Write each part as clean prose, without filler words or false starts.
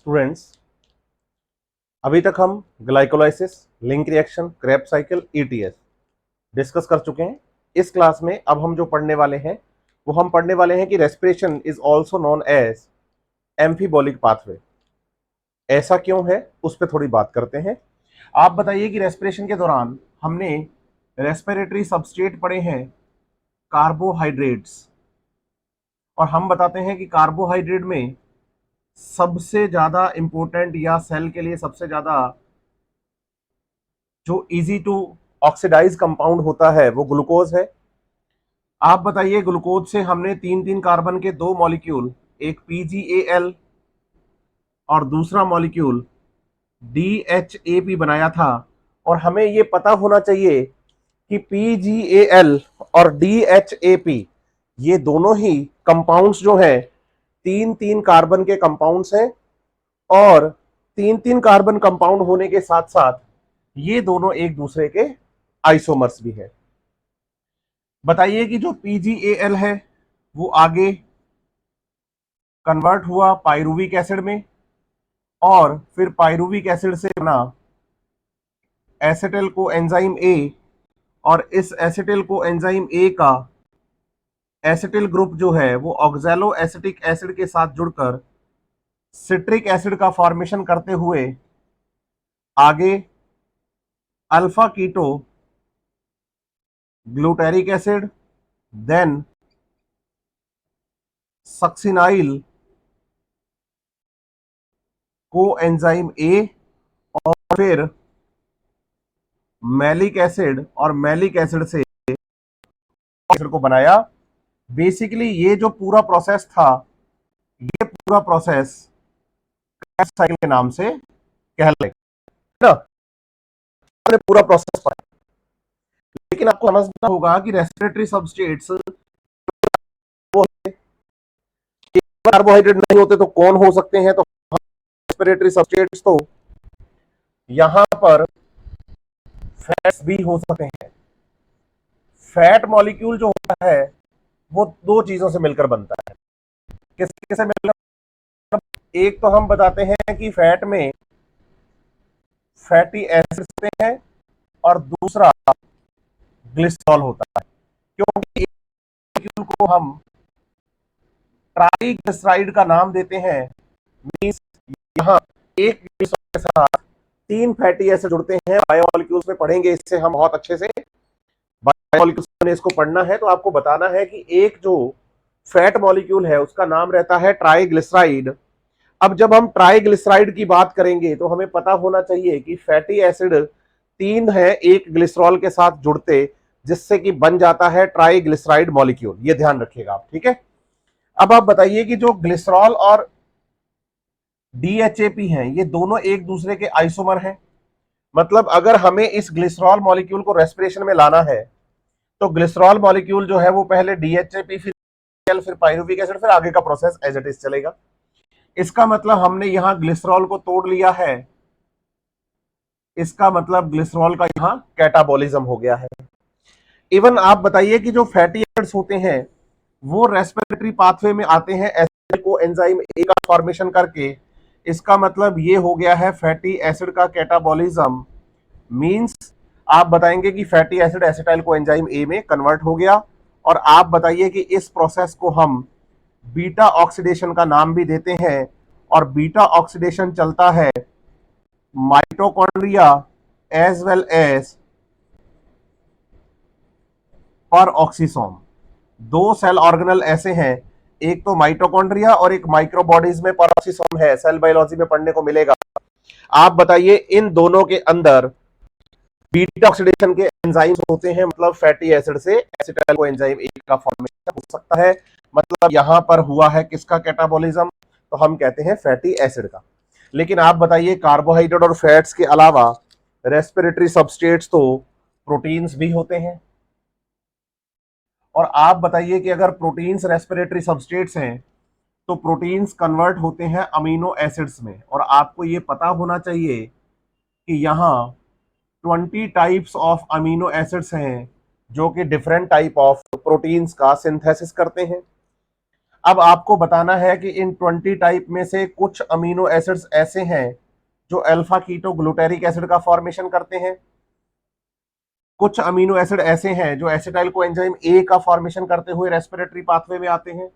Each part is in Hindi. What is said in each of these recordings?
स्टूडेंट्स, अभी तक हम glycolysis, link reaction, Krebs cycle, ETS discuss कर चुके हैं। इस क्लास में अब हम जो पढ़ने वाले हैं वो हम पढ़ने वाले हैं कि respiration is also known as amphibolic pathway. ऐसा क्यों है उस पर थोड़ी बात करते हैं। आप बताइए कि रेस्पिरेशन के दौरान हमने रेस्पिरेटरी सबस्ट्रेट पढ़े हैं कार्बोहाइड्रेट्स, और हम बताते हैं कि कार्बोहाइड्रेट में सबसे ज्यादा इंपॉर्टेंट या सेल के लिए सबसे ज्यादा जो इजी टू ऑक्सीडाइज कंपाउंड होता है वो ग्लूकोज है। आप बताइए, ग्लूकोज से हमने तीन तीन कार्बन के दो मॉलिक्यूल, एक PgAl और दूसरा मॉलिक्यूल DHAP बनाया था। और हमें ये पता होना चाहिए कि PgAl और DHAP ये दोनों ही कंपाउंड्स जो हैं तीन तीन कार्बन के कंपाउंड्स हैं, और तीन तीन कार्बन कंपाउंड होने के साथ साथ ये दोनों एक दूसरे के आइसोमर्स भी हैं। बताइए कि जो PgAl है वो आगे कन्वर्ट हुआ पायरुविक एसिड में, और फिर पायरुविक एसिड से बना एसिटिल को एंजाइम ए, और इस एसिटिल को एंजाइम ए का एसिटिल ग्रुप जो है वो ऑक्सैलो एसिटिक एसिड के साथ जुड़कर सिट्रिक एसिड का फॉर्मेशन करते हुए आगे alpha keto glutaric acid, then succinyl coenzyme A, और फिर मैलिक एसिड, और मैलिक एसिड से एसिड को बनाया। बेसिकली ये जो पूरा प्रोसेस था, ये पूरा प्रोसेस क्रेब्स साइकिल के नाम से कहलाएगा ना। आपने पूरा प्रोसेस पढ़ा, लेकिन आपको समझना होगा कि रेस्पिरेटरी सबस्ट्रेट्स वो कार्बोहाइड्रेट नहीं होते तो कौन हो सकते हैं? तो रेस्पिरेटरी सबस्ट्रेट्स तो यहां पर फैट्स भी हो सकते हैं। फैट मॉलिक्यूल जो होता है वो दो चीजों से मिलकर बनता है। किसके से मिलकर? एक तो हम बताते हैं कि फैट में फैटी एसिड्स होते हैं, और दूसरा ग्लिसरॉल होता है। क्योंकि मॉलिक्यूल को हम ट्राइग्लिसराइड का नाम देते हैं, मींस यहां एक ग्लिसरॉल के साथ तीन फैटी एसिड जुड़ते हैं। बायोमॉलिक्यूल्स में पढ़ेंगे इससे हम बहुत अच्छे से। बायोमॉलिक्यूल्स में इसको पढ़ना है तो आपको बताना है कि एक जो फैट मॉलिक्यूल है उसका नाम रहता है ट्राइग्लिसराइड। अब जब हम ट्राइग्लिसराइड की बात करेंगे तो हमें पता होना चाहिए कि फैटी एसिड तीन है एक ग्लिसरॉल के साथ जुड़ते, जिससे कि बन जाता है ट्राइग्लिसराइड मॉलिक्यूल। ये ध्यान रखिएगा आप, ठीक है। अब आप बताइए कि जो ग्लिसरॉल और DHAP हैं ये दोनों एक दूसरे के आइसोमर हैं। मतलब अगर हमें इस ग्लिसरॉल मॉलिक्यूल को रेस्पिरेशन में लाना है तो ग्लिसरॉल मॉलिक्यूल जो है वो पहले DHAP, फिर पायरुविक एसिड, फिर आगे का प्रोसेस एज इट इज चलेगा। इसका मतलब हमने यहां ग्लिसरॉल को तोड़ लिया है, इसका मतलब ग्लिसरॉल का यहां कैटाबॉलिज्म हो गया है। इवन आप बताइए कि जो फैटी एसिड्स होते हैं वो रेस्पिरेटरी पाथवे में आते हैं एसिड को एंजाइम ए का फॉर्मेशन करके। इसका मतलब ये हो गया है फैटी एसिड का कैटाबॉलिज्म। मींस आप बताएंगे कि fatty acid acetyl co enzyme A में कन्वर्ट हो गया। और आप बताइए कि इस प्रोसेस को हम बीटा ऑक्सीडेशन का नाम भी देते हैं, और बीटा ऑक्सीडेशन चलता है mitochondria as well as peroxisome. दो सेल ऑर्गेनल ऐसे हैं, एक तो माइटोकॉन्ड्रिया और एक माइक्रोबॉडीज में पेरोक्सिसोम है, सेल बायोलॉजी में पढ़ने को मिलेगा। आप बताइए इन दोनों के अंदर बीटा ऑक्सीडेशन के एंजाइम्स होते हैं, मतलब फैटी एसिड से एसिटाइल को एंजाइम ए का फॉर्मेशन हो सकता है। मतलब यहां पर हुआ है किसका कैटाबॉलिज्म? तो हम कहते हैं फैटी एसिड का। लेकिन आप बताइए कार्बोहाइड्रेट और फैट्स के अलावा रेस्पिरेटरी सबस्ट्रेट्स तो प्रोटीन्स भी होते हैं। और आप बताइए कि अगर प्रोटीन्स रेस्पिरेटरी सबस्ट्रेट्स हैं तो प्रोटीन्स कन्वर्ट होते हैं अमीनो एसिड्स में। और आपको ये पता होना चाहिए कि यहां 20 टाइप्स ऑफ अमीनो एसिड्स हैं जो कि डिफरेंट टाइप ऑफ प्रोटीन्स का सिंथेसिस करते हैं। अब आपको बताना है कि इन 20 टाइप में से कुछ अमीनो एसिड्स ऐसे हैं जो अल्फा कीटो ग्लूटेरिक एसिड का फॉर्मेशन करते हैं, कुछ अमीनो एसिड ऐसे हैं जो एसिटाइल कोएंजाइम ए का फॉर्मेशन करते हुए रेस्पिरेटरी पाथवे में आते हैं,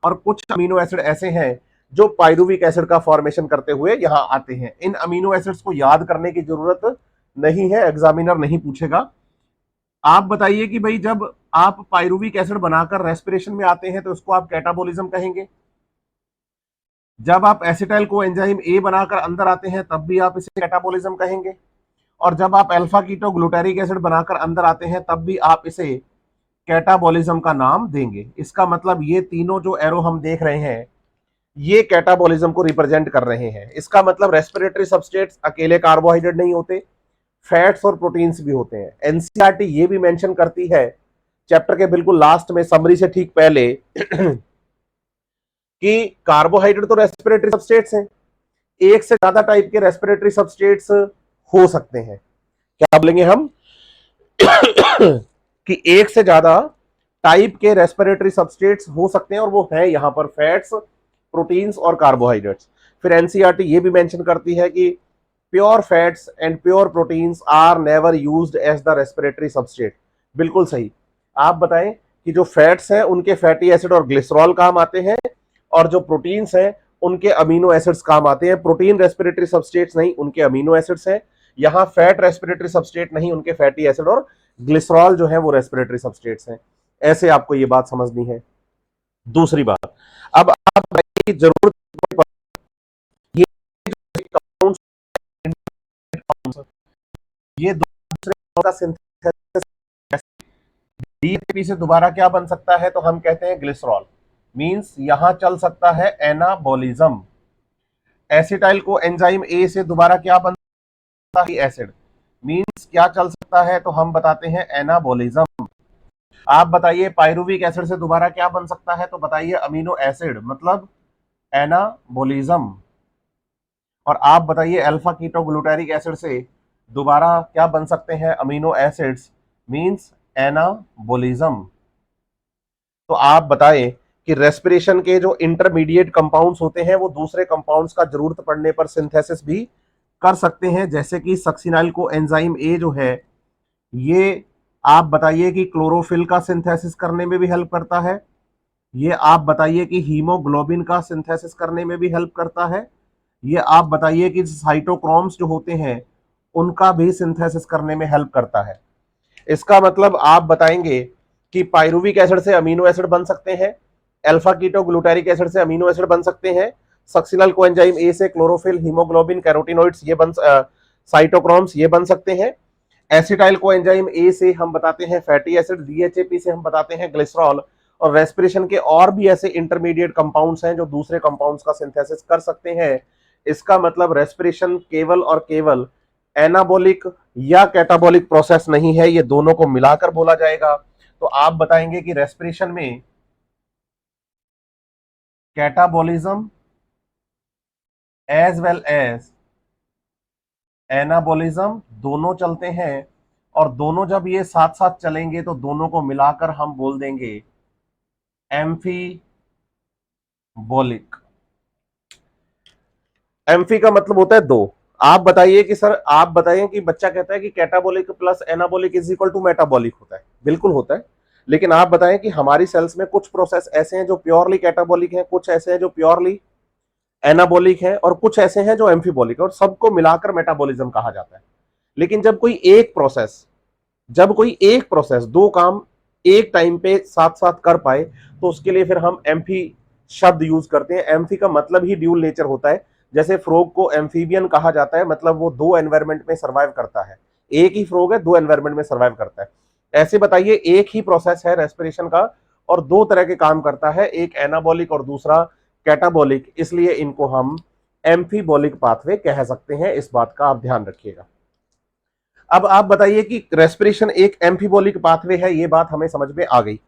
और कुछ अमीनो एसिड ऐसे हैं जो पाइरुविक एसिड का फॉर्मेशन करते हुए यहां आते हैं। इन अमीनो एसिड्स को याद करने की जरूरत नहीं है, एग्जामिनर नहीं पूछेगा। आप बताइए कि भाई जब आप पाइरुविक एसिड बनाकर रेस्पिरेशन में आते हैं तो उसको आप कैटाबोलिज्म कहेंगे, जब आप एसिटाइल कोएंजाइम ए बनाकर अंदर आते हैं तब भी आप इसे कैटाबोलिज्म कहेंगे, और जब आप अल्फा कीटो ग्लूटारिक एसिड बनाकर अंदर आते हैं तब भी आप इसे कैटाबोलिज्म का नाम देंगे। इसका मतलब ये तीनों जो एरो हम देख रहे हैं ये कैटाबोलिज्म को रिप्रेजेंट कर रहे हैं। इसका मतलब रेस्पिरेटरी सबस्ट्रेट्स अकेले कार्बोहाइड्रेट नहीं होते, फैट्स और प्रोटीन्स भी होते हैं। एनसीईआरटी ये भी मेंशन करती है चैप्टर के बिल्कुल लास्ट में, समरी से ठीक पहले कि कार्बोहाइड्रेट तो रेस्पिरेटरी सबस्ट्रेट्स हैं, एक से ज्यादा टाइप के रेस्पिरेटरी सबस्ट्रेट्स हो सकते हैं। क्या बोलेंगे हम कि एक से ज्यादा टाइप के रेस्पिरेटरी सबस्ट्रेट्स हो सकते हैं, और वो है यहां पर फैट्स, प्रोटीन्स और कार्बोहाइड्रेट्स। फिर एनसीईआरटी ये भी मेंशन करती है कि pure fats and pure proteins are never used as the respiratory substrate. बिल्कुल सही। आप बताएं कि जो फैट्स हैं उनके फैटी एसिड और ग्लिसरॉल काम आते हैं, और जो प्रोटीन्स हैं उनके अमीनो एसिड्स काम आते हैं। प्रोटीन रेस्पिरेटरी सबस्ट्रेट्स नहीं, उनके अमीनो एसिड्स हैं। यहां फैट रेस्पिरेटरी सबस्ट्रेट नहीं, उनके फैटी एसिड और ग्लिसरॉल जो है वो रेस्पिरेटरी सबस्ट्रेट्स हैं। ऐसे आपको ये बात समझनी है। दूसरी बात, अब आप बताइए कि जरूरत ये compounds, ये दूसरे का सिंथेसिस डीएपी से दोबारा क्या बन सकता है, तो हम कहते हैं ग्लिसरॉल। मींस यहां चल सकता है anabolism. Acetyl co enzyme A से दोबारा क्या बन सकता है, एसिड। मींस क्या चल सकता है, तो हम बताते हैं एनाबोलिज्म। आप बताइए पाइरुविक एसिड से दोबारा क्या बन सकता है, तो बताइए अमीनो एसिड, मतलब एनाबोलिज्म। और आप बताइए अल्फा कीटो ग्लूटारिक एसिड से दोबारा क्या बन सकते हैं, अमीनो एसिड्स, मींस एनाबोलिज्म। तो आप बताएं कि रेस्पिरेशन के जो इंटरमीडिएट कंपाउंड्स होते हैं वो दूसरे कंपाउंड्स का जरूरत पड़ने पर सिंथेसिस भी कर सकते हैं, जैसे कि सक्सिनाइल को एंजाइम ए जो है ये, आप बताइए कि क्लोरोफिल का सिंथेसिस करने में भी हेल्प करता है। ये आप बताइए कि हीमोग्लोबिन का सिंथेसिस करने में भी हेल्प करता है। ये आप बताइए कि साइटोक्रोम्स जो होते हैं उनका भी सिंथेसिस करने में हेल्प करता है। इसका मतलब आप बताएंगे कि पाइरुविक एसिड से अमीनो एसिड बन सकते हैं, अल्फा कीटो ग्लूटारिक एसिड से अमीनो एसिड बन सकते हैं, सक्सिनल कोएंजाइम ए से क्लोरोफिल, हीमोग्लोबिन, कैरोटिनॉइड्स ये बन, साइटोक्रोम्स ये बन सकते हैं। एसिटाइल कोएंजाइम ए से हम बताते हैं फैटी एसिड, डीएचएपी से हम बताते हैं ग्लिसरॉल। और रेस्पिरेशन के और भी ऐसे इंटरमीडिएट कंपाउंड्स हैं जो दूसरे कंपाउंड्स का सिंथेसिस कर सकते हैं। इसका मतलब रेस्पिरेशन केवल और केवल एनाबोलिक या कैटाबोलिक प्रोसेस नहीं है, ये दोनों को मिलाकर बोला जाएगा। तो आप बताएंगे कि रेस्पिरेशन में catabolism as well as anabolism दोनों चलते हैं, और दोनों जब ये साथ साथ चलेंगे तो दोनों को मिलाकर हम बोल देंगे एम्फीबोलिक। एम्फी का मतलब होता है दो। आप बताइए कि सर, आप बताइए कि बच्चा कहता है कि catabolic plus anabolic is equal to metabolic होता है। बिल्कुल होता है, लेकिन आप बताएं कि हमारी सेल्स में कुछ प्रोसेस ऐसे हैं जो प्योरली कैटाबोलिक हैं, कुछ ऐसे हैं जो प्योरली एनाबोलिक हैं, और कुछ ऐसे हैं जो एम्फीबोलिक है, और सबको मिलाकर मेटाबॉलिज्म कहा जाता है। लेकिन जब कोई एक प्रोसेस दो काम एक टाइम पे साथ साथ कर पाए तो उसके लिए फिर हम एम्फी शब्द यूज करते हैं। एम्फी का मतलब ही ड्यूल नेचर होता है। जैसे फ्रॉग को एम्फीबियन कहा जाता है, मतलब वो दो एनवायरमेंट में सर्वाइव करता है। एक ही फ्रॉग है, दो एनवायरमेंट में सर्वाइव करता है। ऐसे बताइए एक ही प्रोसेस है रेस्पिरेशन का और दो तरह के काम करता है, एक एनाबॉलिक और दूसरा कैटाबॉलिक, इसलिए इनको हम एम्फीबॉलिक पाथवे कह सकते हैं। इस बात का आप ध्यान रखिएगा। अब आप बताइए कि रेस्पिरेशन एक एम्फीबॉलिक पाथवे है, ये बात हमें समझ में आ गई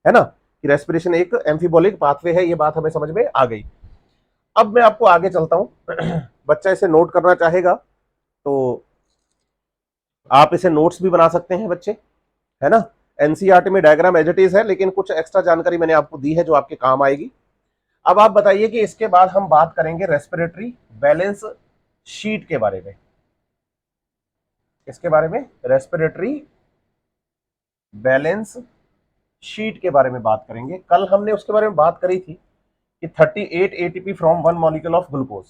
है ना, कि रेस्पिरेशन एक एम्फीबॉलिक पाथवे है, ये बात हमें समझ में आ गई। अब मैं आपको आगे चलता हूं। बच्चा इसे नोट करना चाहेगा तो आप इसे नोट्स भी बना सकते हैं बच्चे, है ना। एनसीईआरटी में डायग्राम एज इट इज है, लेकिन कुछ एक्स्ट्रा जानकारी मैंने आपको दी है जो आपके काम आएगी। अब आप बताइए कि इसके बाद हम बात करेंगे रेस्पिरेटरी बैलेंस शीट के बारे में। इसके बारे में रेस्पिरेटरी बैलेंस शीट के बारे में बात करेंगे। कल हमने उसके बारे में बात करी थी कि 38 ATP from one molecule of glucose.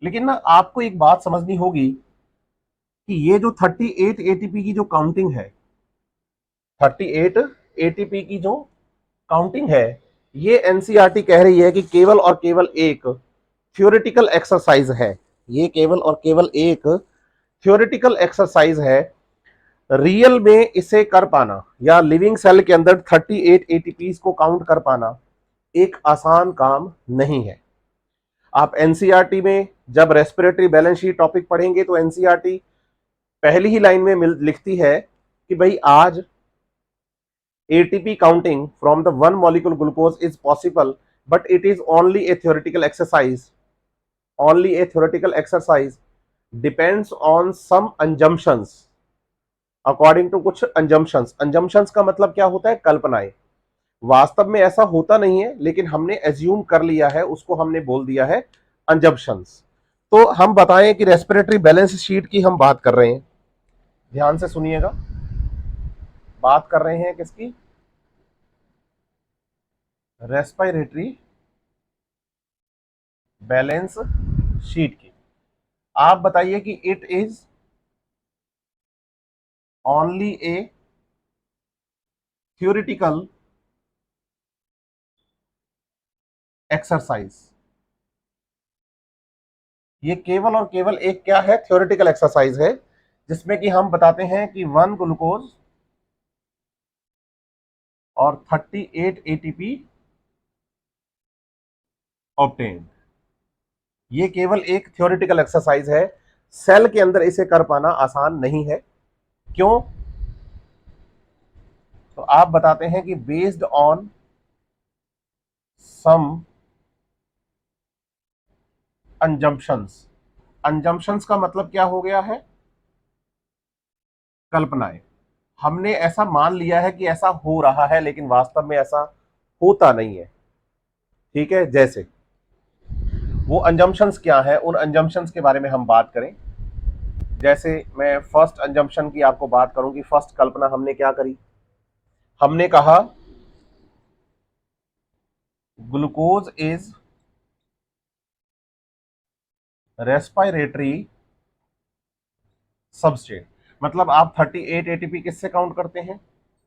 लेकिन ना आपको एक बात समझनी होगी कि ये जो 38 एटीपी की जो काउंटिंग है, 38 एटीपी की जो काउंटिंग है, ये एनसीईआरटी कह रही है कि केवल और केवल एक थ्योरेटिकल एक्सरसाइज है। ये केवल और केवल एक थ्योरेटिकल एक्सरसाइज है। रियल में इसे कर पाना या लिविंग सेल के अंदर 38 एटीपीज को काउंट कर पाना एक आसान काम नहीं है। आप एनसीईआरटी में जब रेस्पिरेटरी बैलेंस शीट टॉपिक पढ़ेंगे तो एनसीईआरटी पहली ही लाइन में लिखती है कि भाई आज ATP counting from the one molecule glucose is possible, but it is only a theoretical exercise. Only a theoretical exercise depends on some assumptions. According to कुछ assumptions. Assumptions का मतलब क्या होता है? कल्पनाएं। वास्तव में ऐसा होता नहीं है, लेकिन हमने एज्यूम कर लिया है, उसको हमने बोल दिया है assumptions। तो हम बताएं कि रेस्पिरेटरी बैलेंस शीट की हम बात कर रहे हैं। ध्यान से सुनिएगा, बात कर रहे हैं किसकी? रेस्पिरेटरी बैलेंस शीट की। आप बताइए कि it is only A theoretical exercise. ये केवल और केवल एक क्या है? थ्योरेटिकल एक्सरसाइज है, जिसमें कि हम बताते हैं कि वन ग्लूकोज और 38 एटीपी ऑब्टेन्ड। ये केवल एक थ्योरेटिकल एक्सरसाइज है। सेल के अंदर इसे कर पाना आसान नहीं है। क्यों? तो आप बताते हैं कि बेस्ड ऑन सम अंजम्पशंस। अंजम्पशंस का मतलब क्या हो गया है? कल्पनाएं। हमने ऐसा मान लिया है कि ऐसा हो रहा है, लेकिन वास्तव में ऐसा होता नहीं है। ठीक है, जैसे वो अंजम्पशंस क्या है, उन अंजम्पशंस के बारे में हम बात करें। जैसे मैं फर्स्ट अंजम्पशन की आपको बात करूं कि फर्स्ट कल्पना हमने क्या करी? हमने कहा ग्लूकोज इज रेस्पिरेटरी सबस्ट्रेट। मतलब आप 38 एटीपी किससे काउंट करते हैं?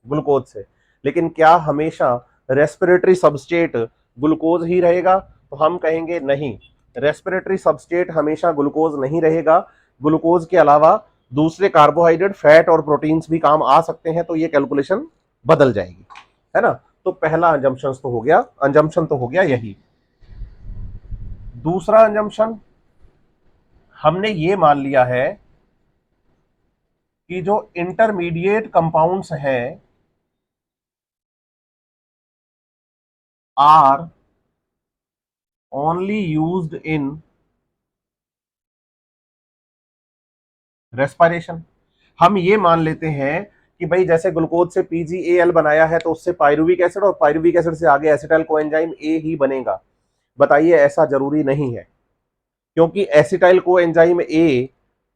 ग्लूकोज से। लेकिन क्या हमेशा रेस्पिरेटरी सबस्ट्रेट ग्लूकोज ही रहेगा? तो हम कहेंगे नहीं, रेस्पिरेटरी सबस्ट्रेट हमेशा ग्लूकोज नहीं रहेगा। ग्लूकोज के अलावा दूसरे कार्बोहाइड्रेट, फैट और प्रोटीन्स भी काम आ सकते हैं, तो ये कैलकुलेशन बदल जाएगी, है ना। तो पहला अंजम्पशन तो हो गया, अंजम्पशन तो हो गया यही। दूसरा अंजम्पशन, हमने ये मान लिया है कि जो इंटरमीडिएट कंपाउंड्स हैं are only used in respiration. हम ये मान लेते हैं कि भाई जैसे ग्लूकोज से PgAl बनाया है, तो उससे पायरुविक एसिड और पायरुविक एसिड से आगे एसिटाइल कोएंजाइम A ही बनेगा। बताइए, ऐसा जरूरी नहीं है, क्योंकि एसिटाइल कोएंजाइम A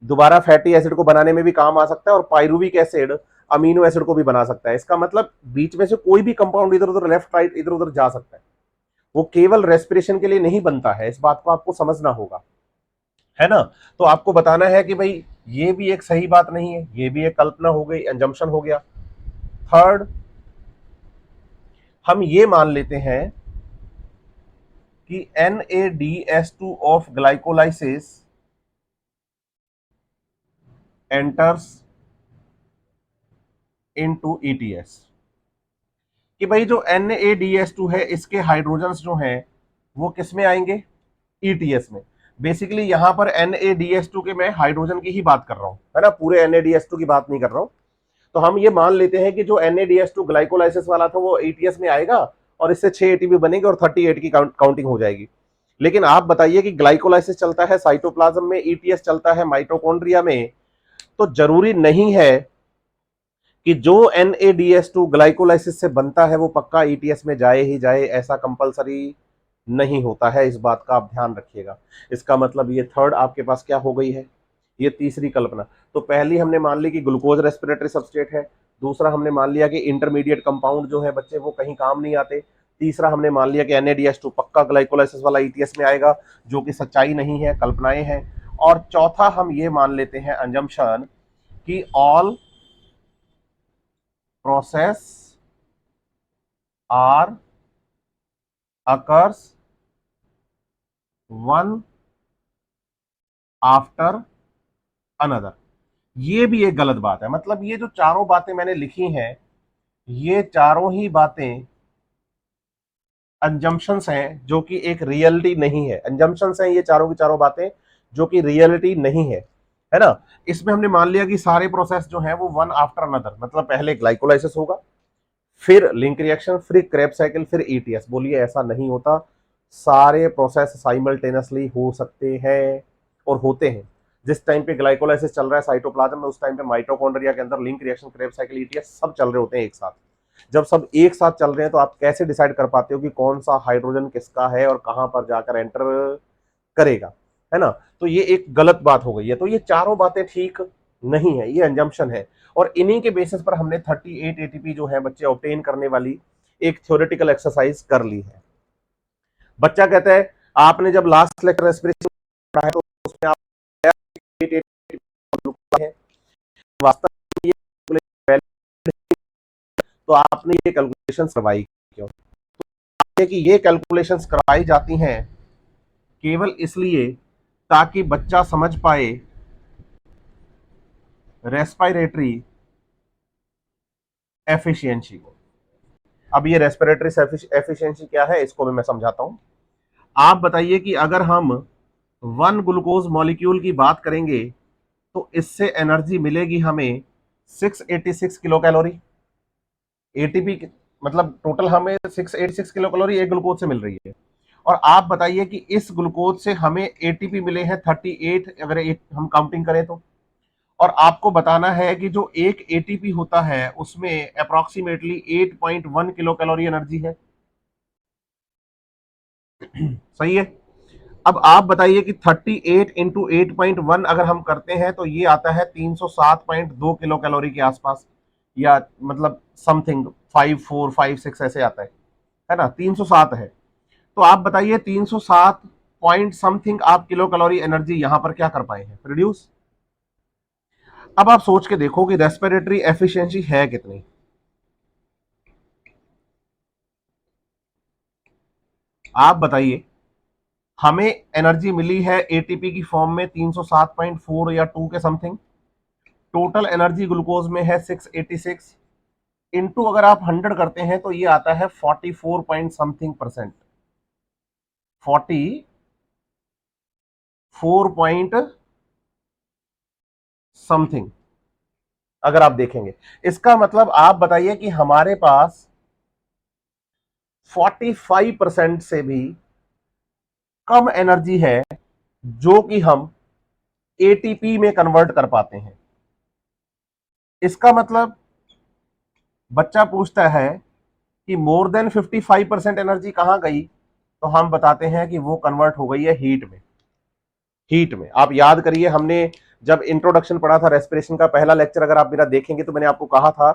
दोबारा फैटी एसिड को बनाने में भी काम आ सकता है, और पायरुविक एसिड अमीनो एसिड को भी बना सकता है। इसका मतलब बीच में से कोई भी कंपाउंड इधर उधर, लेफ्ट राइट, इधर उधर जा सकता है। वो केवल रेस्पिरेशन के लिए नहीं बनता है, इस बात को आपको समझना होगा, है ना। तो आपको बताना है कि भाई ये भी एक सही बात नहीं है, ये भी एक कल्पना हो गई, अंजम्पशन हो गया। थर्ड, हम ये मान लेते हैं कि NADS2 of glycolysis enters into ETS। कि भाई जो NADS2 है, इसके हाइड्रोजन्स जो हैं वो किस में आएंगे? ETS में। बेसिकली यहां पर NADS2 के मैं हाइड्रोजन की ही बात कर रहा हूं, है ना, पूरे NADS2 की बात नहीं कर रहा हूं। तो हम ये मान लेते हैं कि जो NADS2 ग्लाइकोलाइसिस वाला था वो ETS में आएगा, और इससे 6 ATP बनेंगे और 38 की काउंटिंग हो जाएगी। लेकिन आप बताइए कि ग्लाइकोलाइसिस चलता है साइटोप्लाज्म में, ETS चलता है माइटोकॉन्ड्रिया में, तो जरूरी नहीं है कि जो NADS2 ग्लाइकोलाइसिस से बनता है वो पक्का ETS में जाए ही जाए, ऐसा कंपलसरी नहीं होता है, इस बात का आप ध्यान रखिएगा। इसका मतलब ये थर्ड आपके पास क्या हो गई है, ये तीसरी कल्पना। तो पहली हमने मान ली कि ग्लूकोज रेस्पिरेटरी सबस्ट्रेट है, दूसरा हमने मान लिया कि इंटरमीडिएट कंपाउंड जो है बच्चे वो कहीं काम नहीं आते, तीसरा हमने मान लिया कि NADH2 पक्का ग्लाइकोलाइसिस वाला ETS में आएगा, जो कि सच्चाई नहीं है, कल्पनाएं हैं। और चौथा हम ये मान लेते हैं अंजम्पशन कि all process are occurs one after another. ये भी एक गलत बात है। मतलब ये जो चारों बातें मैंने लिखी हैं, ये चारों ही बातें अंजम्पशंस हैं, जो कि एक रियलिटी नहीं है। अंजम्पशंस हैं ये चारों की चारों बातें, जो कि रियलिटी नहीं है ना। इसमें हमने मान लिया कि सारे प्रोसेस जो है वो वन आफ्टर अनदर, मतलब पहले ग्लाइकोलाइसिस होगा, फिर लिंक रिएक्शन, फिर क्रेब्स साइकिल, फिर ETS। बोलिए ऐसा नहीं होता, सारे प्रोसेस साइमल्टेनियसली हो सकते हैं और होते हैं। जिस टाइम पे ग्लाइकोलाइसिस चल रहा है साइटोप्लाज्म में, उस टाइम पे माइटोकॉन्ड्रिया के अंदर link reaction, Krebs cycle, ETS सब चल रहे होते हैं एक साथ। जब सब एक साथ चल रहे हैं तो आप कैसे डिसाइड कर पाते हो कि कौन सा हाइड्रोजन किसका है और कहां पर जाकर एंटर करेगा, है ना। तो ये एक गलत बात हो गई है। तो ये चारों बातें ठीक नहीं है, ये अंजम्पशन है। और इन्हीं के बेसिस पर हमने 38 ATP जो है बच्चे ऑब्टेन करने वाली एक थ्योरेटिकल एक्सरसाइज कर ली है। बच्चा कहता है आपने जब लास्ट लेक्चर रेस्पिरेशन पढ़ा है तो उसमें आप है, वास्तव में ये तो आपने ये कैलकुलेशन करवाई क्यों? कि ये कैलकुलेशंस करवाई जाती हैं केवल इसलिए ताकि बच्चा समझ पाए रेस्पिरेटरी एफिशिएंसी को। अब ये रेस्पिरेटरी एफिशिएंसी क्या है, इसको भी मैं समझाता हूं। आप बताइए कि अगर हम 1 ग्लूकोज मॉलिक्यूल की बात करेंगे तो इससे एनर्जी मिलेगी हमें 686 किलो कैलोरी। एटीपी मतलब टोटल हमें 686 किलो कैलोरी एक ग्लूकोज से मिल रही है। और आप बताइए कि इस ग्लूकोज से हमें एटीपी मिले हैं 38, अगर हम काउंटिंग करें तो। और आपको बताना है कि जो एक एटीपी होता है उसमें अप्रोक्सीमेटली 8.1 किलो कैलोरी एनर्जी है। सही है। अब आप बताइए कि 38 इंटू 8.1 अगर हम करते हैं तो ये आता है 307.2 किलो कैलोरी के आसपास, या मतलब समथिंग 5456 ऐसे आता है ना। 307 है। तो आप बताइए 307 पॉइंट समथिंग आप किलो कैलोरी एनर्जी यहां पर क्या कर पाए हैं, प्रोड्यूस। अब आप सोच के देखो कि रेस्पिरेटरी एफिशिएंसी है कितनी। आप बताइए, हमें एनर्जी मिली है एटीपी की फॉर्म में 307.4 या 2 के समथिंग। टोटल एनर्जी ग्लूकोज में है 686, इनटू अगर आप 100 करते हैं तो ये आता है 44 point something percent, 44 point something अगर आप देखेंगे। इसका मतलब आप बताइए कि हमारे पास 45% से भी कम एनर्जी है जो कि हम एटीपी में कन्वर्ट कर पाते हैं। इसका मतलब बच्चा पूछता है कि मोर देन 55% एनर्जी कहां गई, तो हम बताते हैं कि वो कन्वर्ट हो गई है हीट में। हीट में आप याद करिए, हमने जब इंट्रोडक्शन पढ़ा था रेस्पिरेशन का पहला लेक्चर, अगर आप मेरा देखेंगे तो मैंने आपको कहा था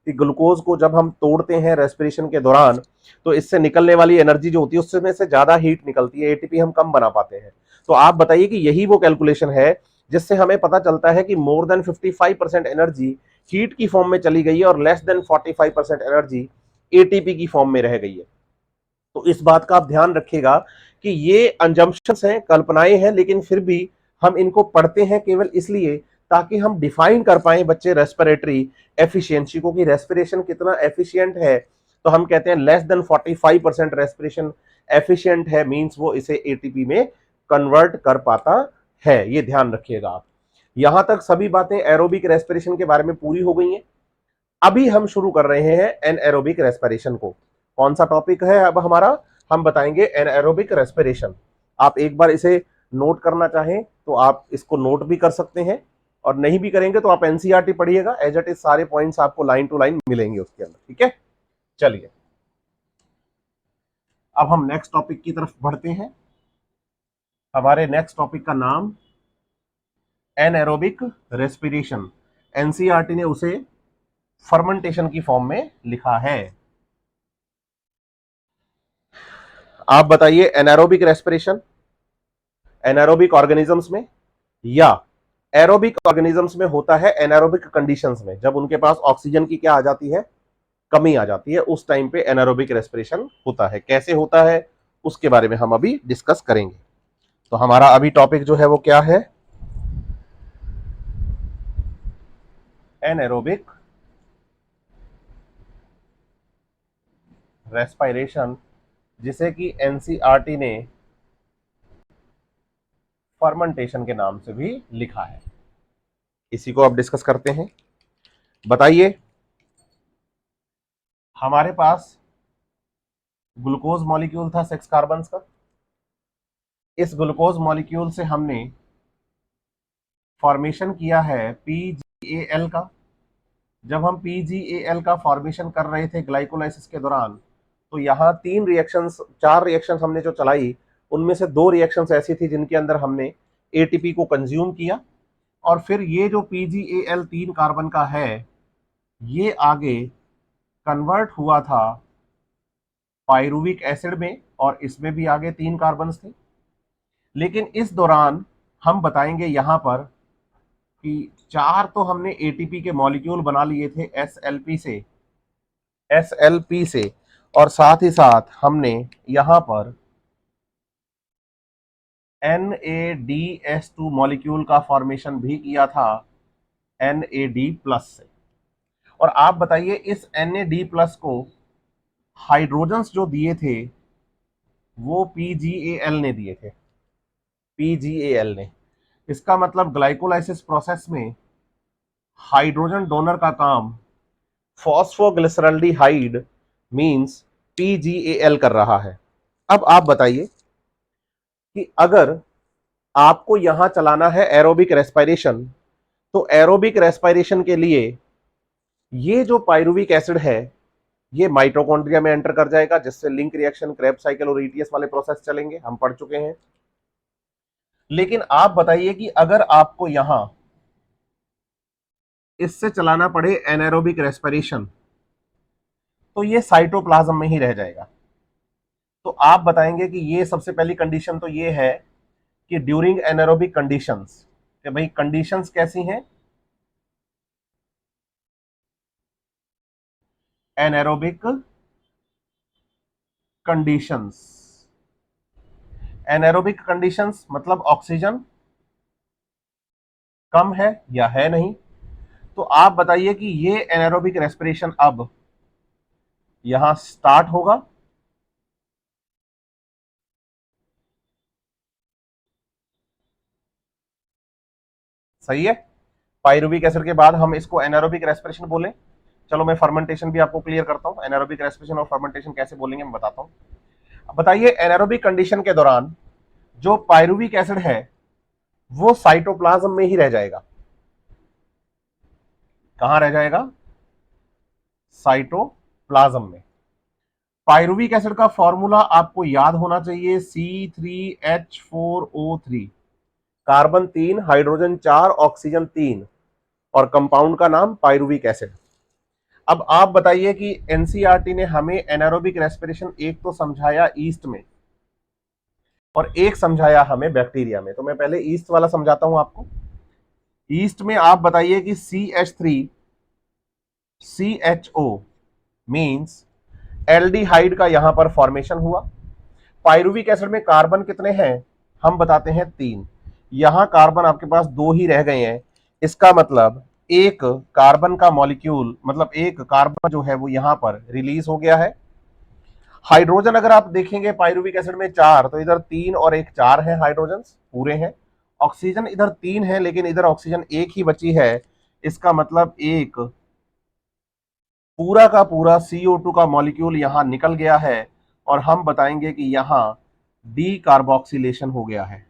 कि ग्लूकोज को जब हम तोड़ते हैं रेस्पिरेशन के दौरान तो इससे निकलने वाली एनर्जी जो होती है उसमें से ज्यादा हीट निकलती है, एटीपी हम कम बना पाते हैं। तो आप बताइए कि यही वो कैलकुलेशन है जिससे हमें पता चलता है कि मोर देन 55% एनर्जी हीट की फॉर्म में चली गई है और लेस देन 45% एनर्जी एटीपी की फॉर्म में रह गई है। तो इस बात का आप ध्यान रखिएगा कि ये अंजम्पशंस हैं, कल्पनाएं हैं, लेकिन फिर भी हम इनको पढ़ते हैं केवल इसलिए ताकि हम डिफाइन कर पाए बच्चे रेस्पिरेटरी एफिशिएंसी को, कि रेस्पिरेशन कितना एफिशिएंट है। तो हम कहते हैं लेस देन 45% रेस्पिरेशन एफिशिएंट है, मींस वो इसे एटीपी में कन्वर्ट कर पाता है। ये ध्यान रखिएगा आप। यहां तक सभी बातें एरोबिक रेस्पिरेशन के बारे में पूरी हो गई हैं। अभी हम शुरू कर रहे हैं एनएरोबिक रेस्पिरेशन को। कौन सा टॉपिक है अब हमारा, हम बताएंगे एनएरोबिक रेस्पिरेशन। आप एक बार इसे नोट करना चाहें तो आप इसको नोट भी कर सकते हैं, और नहीं भी करेंगे तो आप एनसीईआरटी पढ़िएगा, एज इट इज सारे पॉइंट्स आपको लाइन टू लाइन मिलेंगे उसके अंदर। ठीक है, चलिए अब हम नेक्स्ट टॉपिक की तरफ बढ़ते हैं। हमारे नेक्स्ट टॉपिक का नाम एनएरोबिक रेस्पिरेशन। एनसीईआरटी ने उसे फर्मेंटेशन की फॉर्म में लिखा है। आप बताइए, एनारोबिक रेस्पिरेशन एनारोबिक ऑर्गेनिजम्स में या एरोबिक ऑर्गेनिजम्स में होता है एनारोबिक कंडीशंस में, जब उनके पास ऑक्सीजन की क्या आ जाती है, कमी आ जाती है, उस टाइम पे एनारोबिक रेस्पिरेशन होता है। कैसे होता है उसके बारे में हम अभी डिस्कस करेंगे। तो हमारा अभी टॉपिक जो है वो क्या है, एनारोबिक रेस्पिरेशन, जिसे कि एनसीईआरटी ने फर्मेंटेशन के नाम से भी लिखा है। इसी को अब डिस्कस करते हैं। बताइए, हमारे पास ग्लूकोज मॉलिक्यूल था 6 कार्बन का। इस ग्लूकोज मॉलिक्यूल से हमने फॉर्मेशन किया है PgAl का। जब हम PgAl का फॉर्मेशन कर रहे थे ग्लाइकोलाइसिस के दौरान, तो यहाँ 4 रिएक्शंस हमने जो चलाई, उनमें से 2 रिएक्शंस ऐसी थी जिनके अंदर हमने ATP को कंज्यूम किया, और फिर ये जो PgAl 3 कार्बन का है, ये आगे कन्वर्ट हुआ था पायरुविक एसिड में, और इसमें भी आगे 3 कार्बन थे। लेकिन इस दौरान हम बताएंगे यहां पर कि 4 तो हमने एटीपी के मॉलिक्यूल बना लिए थे एसएलपी से, और साथ ही साथ हमने यहां पर NADS2 मॉलिक्यूल का फॉर्मेशन भी किया था NAD प्लस से। और आप बताइए, इस NAD प्लस को हाइड्रोजन्स जो दिए थे वो PgAl ने दिए थे, PgAl ने। इसका मतलब ग्लाइकोलाइसिस प्रोसेस में हाइड्रोजन डोनर का काम फॉस्फोग्लिसरल्डिहाइड मींस PgAl कर रहा है। अब आप बताइए कि अगर आपको यहां चलाना है एरोबिक रेस्पिरेशन, तो एरोबिक रेस्पिरेशन के लिए ये जो पायरुविक एसिड है, ये माइटोकॉन्ड्रिया में एंटर कर जाएगा, जिससे लिंक रिएक्शन, क्रेब्स साइकिल और ETS वाले प्रोसेस चलेंगे, हम पढ़ चुके हैं। लेकिन आप बताइए कि अगर आपको यहां इससे चलाना पड़े एनारोबिक रेस्पिरेशन, तो ये साइटोप्लाज्म में ही रह जाएगा। तो आप बताएंगे कि ये सबसे पहली कंडीशन तो ये है कि ड्यूरिंग एनारोबिक कंडीशंस, कि भाई कंडीशंस कैसी हैं, एनारोबिक कंडीशंस। एनारोबिक कंडीशंस मतलब ऑक्सीजन कम है या है नहीं। तो आप बताइए कि ये एनारोबिक रेस्पिरेशन अब यहां स्टार्ट होगा, सही है। पायरुविक एसिड के बाद हम इसको एनारोबिक रेस्पिरेशन बोले। चलो मैं फर्मेंटेशन भी आपको क्लियर करता हूं, एनारोबिक रेस्पिरेशन और फर्मेंटेशन कैसे बोलेंगे मैं बताता हूं। बताइए, एनारोबिक कंडीशन के दौरान जो पायरुविक एसिड है वो साइटोप्लाज्म में ही रह जाएगा। कहां रह जाएगा? साइटोप्लाज्म में। पायरुविक एसिड का फॉर्मूला आपको याद होना चाहिए, C3H4O3, कार्बन 3, हाइड्रोजन 4, ऑक्सीजन 3, और कंपाउंड का नाम पायरुविक एसिड। अब आप बताइए कि एनसीईआरटी ने हमें एनारोबिक रेस्पिरेशन एक तो समझाया ईस्ट में और एक समझाया हमें बैक्टीरिया में। तो मैं पहले ईस्ट वाला समझाता हूं आपको। ईस्ट में आप बताइए कि CH3CHO मींस एल्डिहाइड का यहां पर फॉर्मेशन हुआ। पायरुविक एसिड में कार्बन कितने हैं? हम बताते हैं 3। यहां कार्बन आपके पास 2 ही रह गए हैं। इसका मतलब एक कार्बन का मॉलिक्यूल, मतलब एक कार्बन जो है वो यहां पर रिलीज हो गया है। हाइड्रोजन अगर आप देखेंगे पायरुविक एसिड में 4, तो इधर 3 और 1 4 है, हाइड्रोजन पूरे हैं। ऑक्सीजन इधर 3 है, लेकिन इधर ऑक्सीजन 1 ही बची है। इसका मतलब एक पूरा का पूरा CO2 का मॉलिक्यूल यहां निकल गया है, और हम बताएंगे कि यहां डी कार्बोक्सिलेशन हो गया है।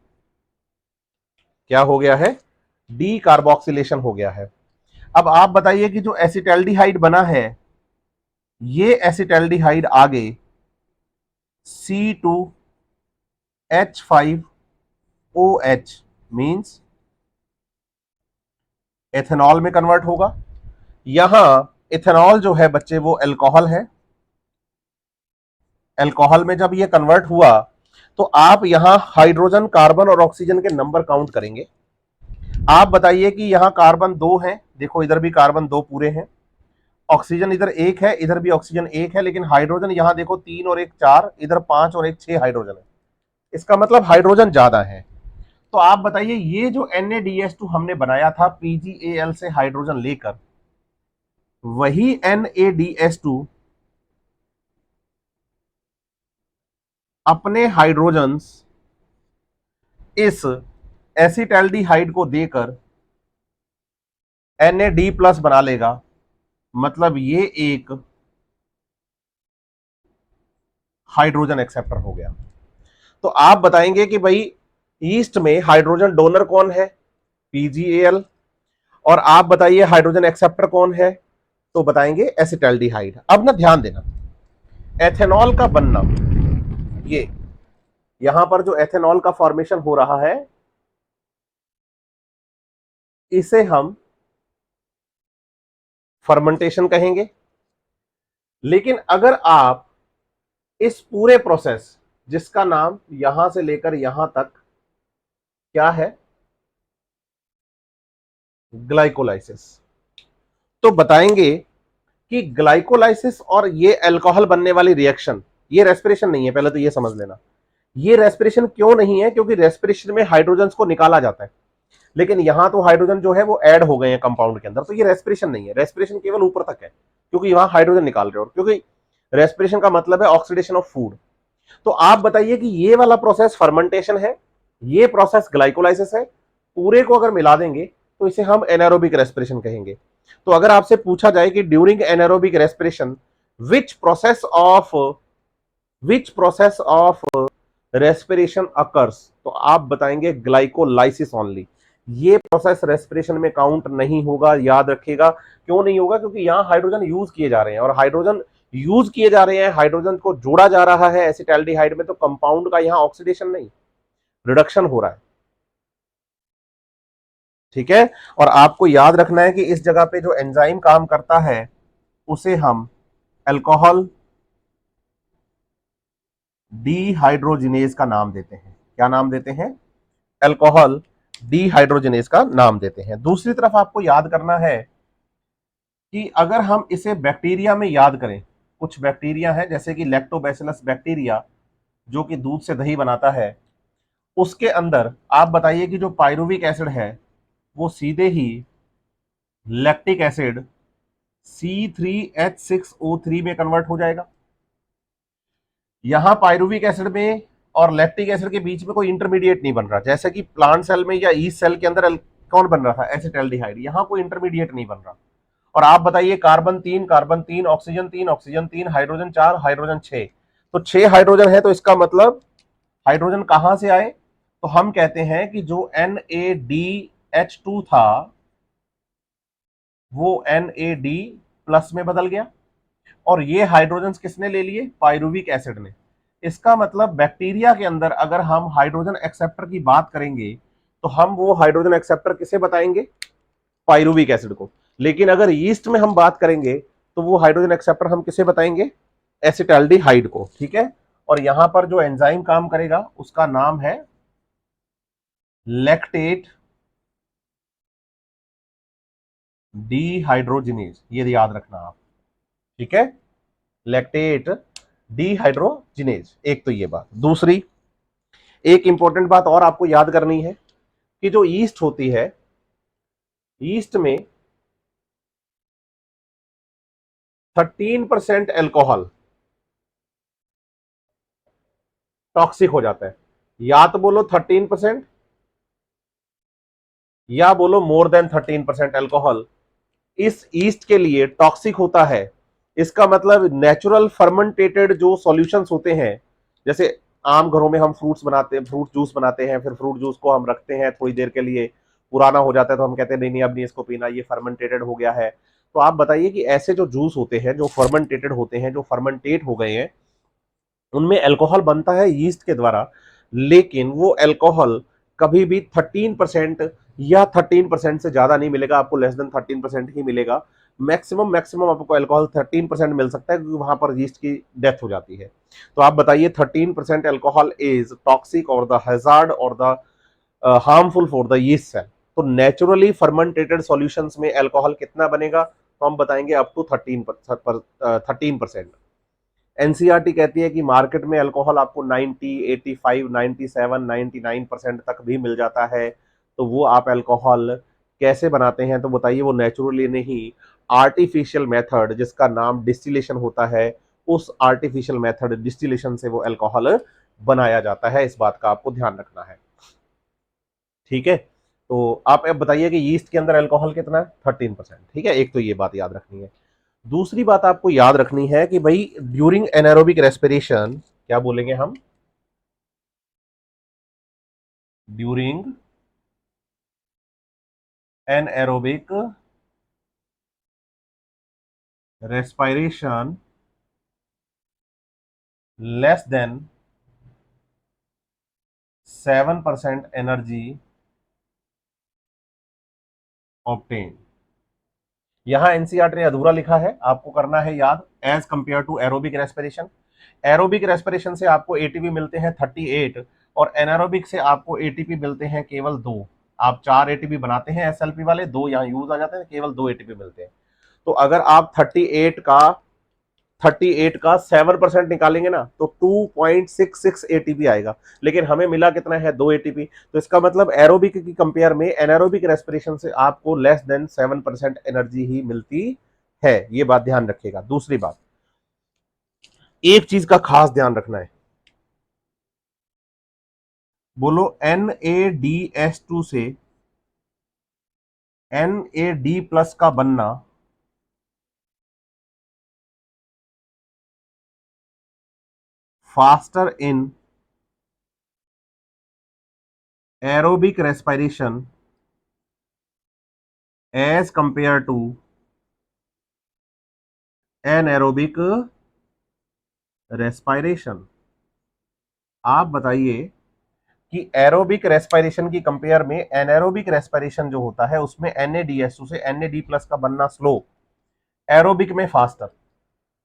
क्या हो गया है? डी कार्बोक्सिलेशन हो गया है। अब आप बताइए कि जो एसिटैल्डिहाइड बना है, ये एसिटैल्डिहाइड आगे C2H5OH मीन्स एथेनॉल में कन्वर्ट होगा। यहां इथेनॉल जो है बच्चे वो अल्कोहल है। अल्कोहल में जब ये कन्वर्ट हुआ तो आप यहां हाइड्रोजन, कार्बन और ऑक्सीजन के नंबर काउंट करेंगे। आप बताइए कि यहां कार्बन 2 है, देखो इधर भी कार्बन 2 पूरे हैं, ऑक्सीजन इधर 1 है, इधर भी ऑक्सीजन 1 है, लेकिन हाइड्रोजन यहां देखो 3 और 1 4, इधर 5 और 1 6 हाइड्रोजन है। इसका मतलब हाइड्रोजन ज्यादा है। तो आप बताइए ये जो NaDH2 हमने बनाया था PgAl से हाइड्रोजन लेकर, वही NaDH2 अपने हाइड्रोजन्स इस एसिटाल्डिहाइड को देकर NAD+ बना लेगा। मतलब ये एक हाइड्रोजन एक्सेप्टर हो गया। तो आप बताएंगे कि भाई ईस्ट में हाइड्रोजन डोनर कौन है? PgAl। और आप बताइए हाइड्रोजन एक्सेप्टर कौन है? तो बताएंगे एसिटाल्डिहाइड। अब ना ध्यान देना, एथेनॉल का बनना, ये यहां पर जो एथेनॉल का फॉर्मेशन हो रहा है, इसे हम फर्मेंटेशन कहेंगे। लेकिन अगर आप इस पूरे प्रोसेस, जिसका नाम यहां से लेकर यहां तक क्या है, ग्लाइकोलाइसिस, तो बताएंगे कि ग्लाइकोलाइसिस और ये अल्कोहल बनने वाली रिएक्शन, ये रेस्पिरेशन नहीं है। पहले तो ये समझ लेना, ये रेस्पिरेशन क्यों नहीं है? क्योंकि रेस्पिरेशन में हाइड्रोजन को निकाला जाता है, लेकिन यहां तो हाइड्रोजन जो है वो ऐड हो गए हैं कंपाउंड के अंदर, तो ये रेस्पिरेशन नहीं है। रेस्पिरेशन केवल ऊपर तक है, क्योंकि यहां हाइड्रोजन निकाल रहे हो, क्योंकि रेस्पिरेशन का मतलब है ऑक्सीडेशन ऑफ फूड। तो आप बताइए कि ये वाला प्रोसेस फर्मेंटेशन है, ये प्रोसेस ग्लाइकोलाइसिस है। पूरे को अगर मिला देंगे तो इसे हम एनारोबिक रेस्पिरेशन कहेंगे। तो अगर आपसे पूछा जाए कि during anaerobic respiration which process of respiration occurs, तो आप बताएंगे ग्लाइकोलाइसिस ओनली। ये प्रोसेस रेस्पिरेशन में काउंट नहीं होगा, याद रखिएगा। क्यों नहीं होगा? क्योंकि यहां हाइड्रोजन यूज किए जा रहे हैं, और हाइड्रोजन यूज किए जा रहे हैं, हाइड्रोजन को जोड़ा जा रहा है एसिटाल्डिहाइड में, तो कंपाउंड का यहां ऑक्सीडेशन नहीं, रिडक्शन हो रहा है। ठीक है। और आपको याद रखना है कि इस जगह पे जो एंजाइम काम करता है उसे हम अल्कोहल डीहाइड्रोजिनेज का नाम देते हैं। क्या नाम देते हैं? अल्कोहल डीहाइड्रोजिनेज का नाम देते हैं। दूसरी तरफ आपको याद करना है कि अगर हम इसे बैक्टीरिया में याद करें, कुछ बैक्टीरिया है जैसे कि लैक्टोबैसिलस बैक्टीरिया जो कि दूध से दही बनाता है, उसके अंदर आप बताइए कि जो पायरुविक एसिड है वो सीधे ही लैक्टिक एसिड C3H6O3 में कन्वर्ट हो जाएगा। यहां पायरुविक एसिड में और लैक्टिक एसिड के बीच में कोई इंटरमीडिएट नहीं बन रहा, जैसे कि प्लांट सेल में या ईस्ट सेल के अंदर कौन बन रहा था? एसिटाल्डिहाइड। यहां कोई इंटरमीडिएट नहीं बन रहा। और आप बताइए carbon 3, oxygen 3, oxygen 3, hydrogen 4, hydrogen 6, तो 6 हाइड्रोजन है। तो इसका मतलब हाइड्रोजन कहां से आए? तो हम कहते हैं कि जो NaDH2 था वो NAD+ में बदल गया, और ये हाइड्रोजन किसने ले लिए? पायरुविक एसिड ने। इसका मतलब बैक्टीरिया के अंदर अगर हम हाइड्रोजन एक्सेप्टर की बात करेंगे तो हम वो हाइड्रोजन एक्सेप्टर किसे बताएंगे? पायरुविक एसिड को। लेकिन अगर यीस्ट में हम बात करेंगे तो वो हाइड्रोजन एक्सेप्टर हम किसे बताएंगे? एसिटाल्डिहाइड को। ठीक है। और यहां पर जो एंजाइम काम करेगा उसका नाम है लैक्टेट डीहाइड्रोजिनेज, ये याद रखना आप। ठीक है, लैक्टेट डीहाइड्रोजिनेज। एक तो ये बात। दूसरी एक इंपॉर्टेंट बात और आपको याद करनी है कि जो ईस्ट होती है, ईस्ट में 13% अल्कोहल टॉक्सिक हो जाता है। या तो बोलो 13% या बोलो मोर देन 13% अल्कोहल इस ईस्ट के लिए टॉक्सिक होता है। इसका मतलब नेचुरल फर्मेंटेटेड जो सॉल्यूशंस होते हैं, जैसे आम घरों में हम फ्रूट्स बनाते हैं, फ्रूट जूस बनाते हैं, फिर फ्रूट जूस को हम रखते हैं थोड़ी देर के लिए, पुराना हो जाता है तो हम कहते हैं नहीं नहीं अब नहीं इसको पीना, ये फर्मेंटेटेड हो गया है। तो आप बताइए कि ऐसे जो जूस होते हैं जो फर्मेंटेटेड होते हैं, जो फर्मेंटेट हो गए हैं, उनमें अल्कोहल बनता है यीस्ट के द्वारा, लेकिन वो अल्कोहल कभी भी 13% या 13% से ज्यादा नहीं मिलेगा आपको, लेस देन 13% ही मिलेगा। मैक्सिमम मैक्सिमम आपको अल्कोहल 13% मिल सकता है, क्योंकि वहां पर यीस्ट की डेथ हो जाती है। तो आप बताइए 13% अल्कोहल इज टॉक्सिक और द हैजार्ड और the harmful for the yeast cell. तो नेचुरली फर्मेंटेटेड सॉल्यूशंस में अल्कोहल कितना बनेगा, तो हम बताएंगे अप टू 13%। एनसीईआरटी कहती है कि मार्केट में अल्कोहल आपको 90, 85, 97, 99% तक भी मिल जाता है। तो वो आप अल्कोहल कैसे बनाते हैं, तो बताइए वो नेचुरली नहीं, आर्टिफिशियल मेथड जिसका नाम डिस्टिलेशन होता है, उस आर्टिफिशियल मेथड डिस्टिलेशन से वो अल्कोहल बनाया जाता है। इस बात का आपको ध्यान रखना है, ठीक है। तो आप अब बताइए कि यीस्ट के अंदर अल्कोहल कितना है, 13%, ठीक है। एक तो ये बात याद रखनी है। दूसरी बात आपको याद रखनी है कि भाई ड्यूरिंग एनारोबिक रेस्पिरेशन, क्या बोलेंगे हम, during anaerobic respiration less than 7% energy obtain. यहां एनसीईआरटी ने अधूरा लिखा है, आपको करना है याद, as compare to aerobic respiration. Aerobic respiration से आपको एटीपी मिलते हैं 38, और एनारोबिक से आपको एटीपी मिलते हैं केवल 2। आप 4 एटीपी बनाते हैं एसएलपी वाले, 2 यहां यूज आ जाते हैं, केवल 2 एटीपी मिलते हैं। तो अगर आप 38 का 7% निकालेंगे ना, तो 2.66 एटीपी आएगा। लेकिन हमें मिला कितना है, 2 एटीपी। तो इसका मतलब एरोबिक की कंपेयर में एनारोबिक रेस्पिरेशन से आपको लेस देन 7% एनर्जी ही मिलती है। ये बात ध्यान रखिएगा। दूसरी बात, एक चीज का खास ध्यान रखना है, बोलो NADH2 से NAD+ का बनना faster in aerobic respiration as compare to anaerobic respiration. आप बताइए कि एरोबिक रेस्पिरेशन की कंपेयर में एनारोबिक रेस्पिरेशन जो होता है उसमें NADH2 से NAD+ का बनना स्लो, एरोबिक में फास्टर।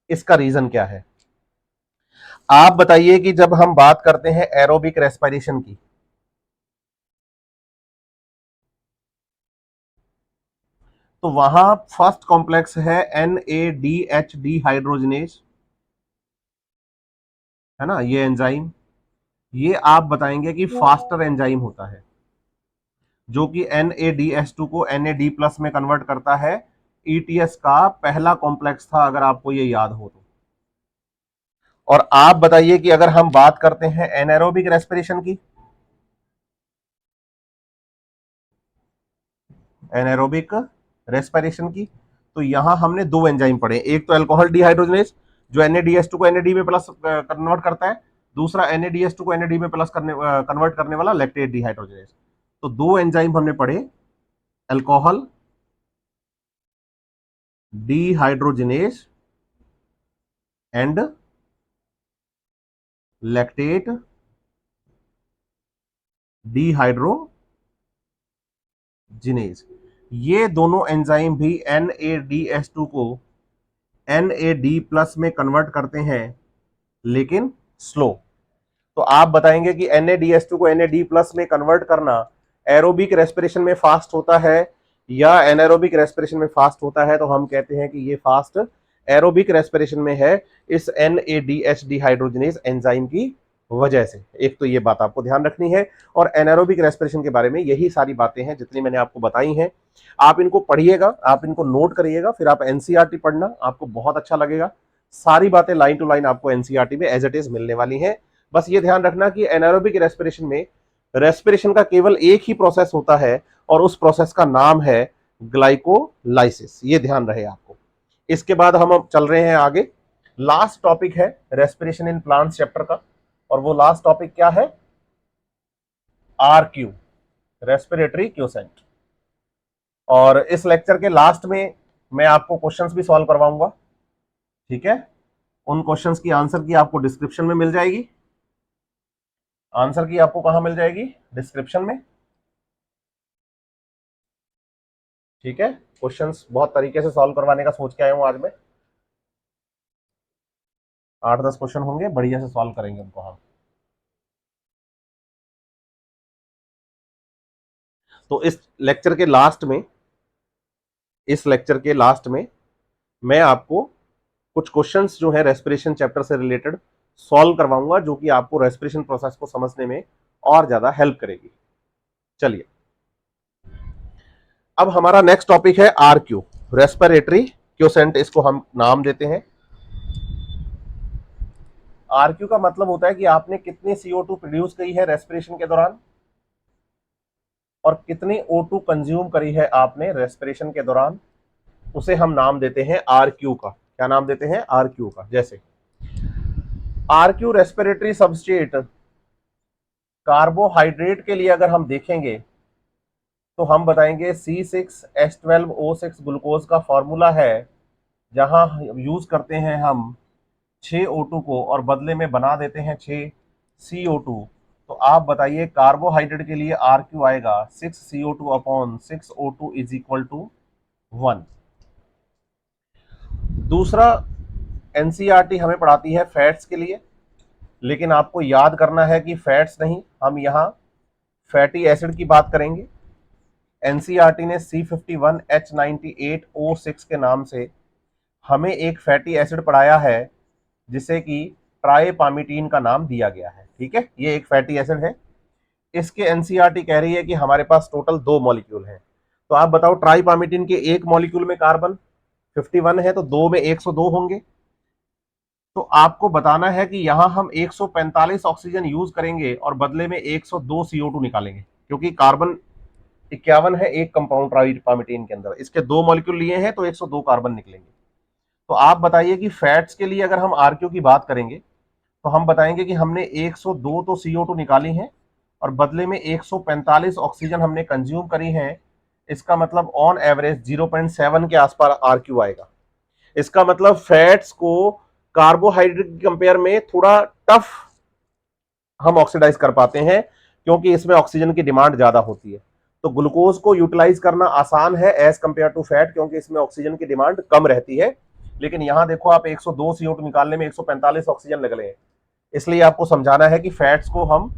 इसका रीजन क्या है? आप बताइए कि जब हम बात करते हैं एरोबिक रेस्पिरेशन की, तो वहां फर्स्ट कॉम्प्लेक्स है NADH डिहाइड्रोजनेज, है ना, ये एंजाइम। ये आप बताएंगे कि फास्टर एंजाइम होता है, जो कि NADH2 को NAD+ में कन्वर्ट करता है। ETS का पहला कॉम्प्लेक्स था, अगर आपको ये याद हो तो। और आप बताइए कि अगर हम बात करते हैं एनारोबिक रेस्पिरेशन की, एनारोबिक रेस्पिरेशन की, तो यहां हमने 2 एंजाइम पढ़े। एक तो अल्कोहल डिहाइड्रोजनेज, जो NADH2 को NAD में प्लस कन्वर्ट करता है। दूसरा NADH2 को NAD में प्लस कन्वर्ट करने वाला लैक्टेट डिहाइड्रोजनेज। तो 2 एंजाइम हमने पढ़े, alcohol dehydrogenase and lactate dehydrogenase. ये दोनों एंजाइम भी NADH2 को NAD+ में कन्वर्ट करते हैं, लेकिन स्लो। तो आप बताएंगे कि NADH2 को NAD+ में कन्वर्ट करना एरोबिक रेस्पिरेशन में फास्ट होता है या एनारोबिक रेस्पिरेशन में फास्ट होता है, तो हम कहते हैं कि ये फास्ट एरोबिक रेस्पिरेशन में है, इस NADH डिहाइड्रोजनेज एंजाइम की वजह से। एक तो ये बात आपको ध्यान रखनी है। और एनारोबिक रेस्पिरेशन के बारे में यही सारी बातें हैं जितनी मैंने आपको बताई हैं। आप इनको पढ़िएगा, आप इनको नोट करिएगा, फिर आप एनसीईआरटी पढ़ना, आपको बहुत अच्छा लगेगा। सारी बातें लाइन टू लाइन आपको एनसीईआरटी में एज इट इज मिलने वाली हैं। बस ये ध्यान रखना कि एनारोबिक रेस्पिरेशन में रेस्पिरेशन का केवल एक ही प्रोसेस होता है, और उस प्रोसेस का नाम है ग्लाइकोलाइसिस। ये ध्यान रहे आपको। इसके बाद हम अब चल रहे हैं आगे। लास्ट टॉपिक है रेस्पिरेशन इन प्लांट्स चैप्टर का, और वो लास्ट टॉपिक क्या है, RQ, रेस्पिरेटरी क्योसेंट। और इस लेक्चर के लास्ट में मैं आपको क्वेश्चंस भी सॉल्व करवाऊंगा, ठीक है। उन क्वेश्चंस की आंसर की आपको डिस्क्रिप्शन में मिल जाएगी। आंसर की आपको कहां मिल जाएगी? डिस्क्रिप्शन में। ठीक है, क्वेश्चंस बहुत तरीके से सॉल्व करवाने का सोच के आया हूं आज मैं। 8-10 क्वेश्चन होंगे, बढ़िया से सॉल्व करेंगे उनको हम। तो इस लेक्चर के लास्ट में मैं आपको कुछ क्वेश्चंस जो है रेस्पिरेशन चैप्टर से रिलेटेड सॉल्व करवाऊंगा, जो कि आपको रेस्पिरेशन प्रोसेस को समझने में और ज्यादा हेल्प करेगी। चलिए, अब हमारा नेक्स्ट टॉपिक है आरक्यू, रेस्पिरेटरी क्योसेंट, इसको हम नाम देते हैं। आरक्यू का मतलब होता है कि आपने कितनी CO2 प्रोड्यूस की है रेस्पिरेशन के दौरान और कितनी O2 कंज्यूम करी है आपने रेस्पिरेशन के दौरान, उसे हम नाम देते हैं आरक्यू का। क्या नाम देते हैं? आरक्यू का। जैसे आरक्यू रेस्पिरेटरी सबस्ट्रेट कार्बोहाइड्रेट के लिए अगर हम देखेंगे तो हम बताएंगे C6H12O6 ग्लूकोज का फॉर्मूला है, जहां यूज करते हैं हम 6O2 को और बदले में बना देते हैं 6CO2। तो आप बताइए कार्बोहाइड्रेट के लिए आर क्यू आएगा 6CO2 upon 6O2 is equal to 1। दूसरा, एनसीईआरटी हमें पढ़ाती है फैट्स के लिए, लेकिन आपको याद करना है कि फैट्स नहीं, हम यहां फैटी एसिड की बात करेंगे। एनसीईआरटी ने C51H98O6 के नाम से हमें एक फैटी एसिड पढ़ाया है जिसे कि ट्राइपामिटीन का नाम दिया गया है। ठीक है, ये एक फैटी एसिड है। इसके एनसीईआरटी कह रही है कि हमारे पास टोटल 2 मॉलिक्यूल हैं। तो आप बताओ, ट्राइपामिटीन के एक मॉलिक्यूल में कार्बन 51 है, तो दो में 102 होंगे। तो आपको बताना है कि यहां हम 145 ऑक्सीजन यूज करेंगे और बदले में 102 CO2 निकालेंगे, क्योंकि कार्बन 51 है एक कंपाउंड ट्राइपामिटीन के अंदर, इसके 2 मॉलिक्यूल लिए हैं तो 102 कार्बन निकलेंगे। तो आप बताइए कि फैट्स के लिए अगर हम आरक्यू की बात करेंगे तो हम बताएंगे कि हमने 102 तो CO2 निकाली है और बदले में 145 ऑक्सीजन हमने कंज्यूम करी है। इसका मतलब ऑन एवरेज 0.7 के आसपास आरक्यू आएगा। इसका मतलब फैट्स को कार्बोहाइड्रेट की कंपेयर में थोड़ा टफ हम ऑक्सीडाइज कर पाते हैं, क्योंकि इसमें ऑक्सीजन की डिमांड ज्यादा होती है। तो ग्लूकोज को यूटिलाइज करना आसान है एज कंपेयर टू फैट, क्योंकि इसमें ऑक्सीजन की डिमांड कम रहती है। लेकिन यहां देखो, आप 102 CO2 निकालने में 145 ऑक्सीजन लग रहे हैं, इसलिए आपको समझाना है कि फैट्स को हम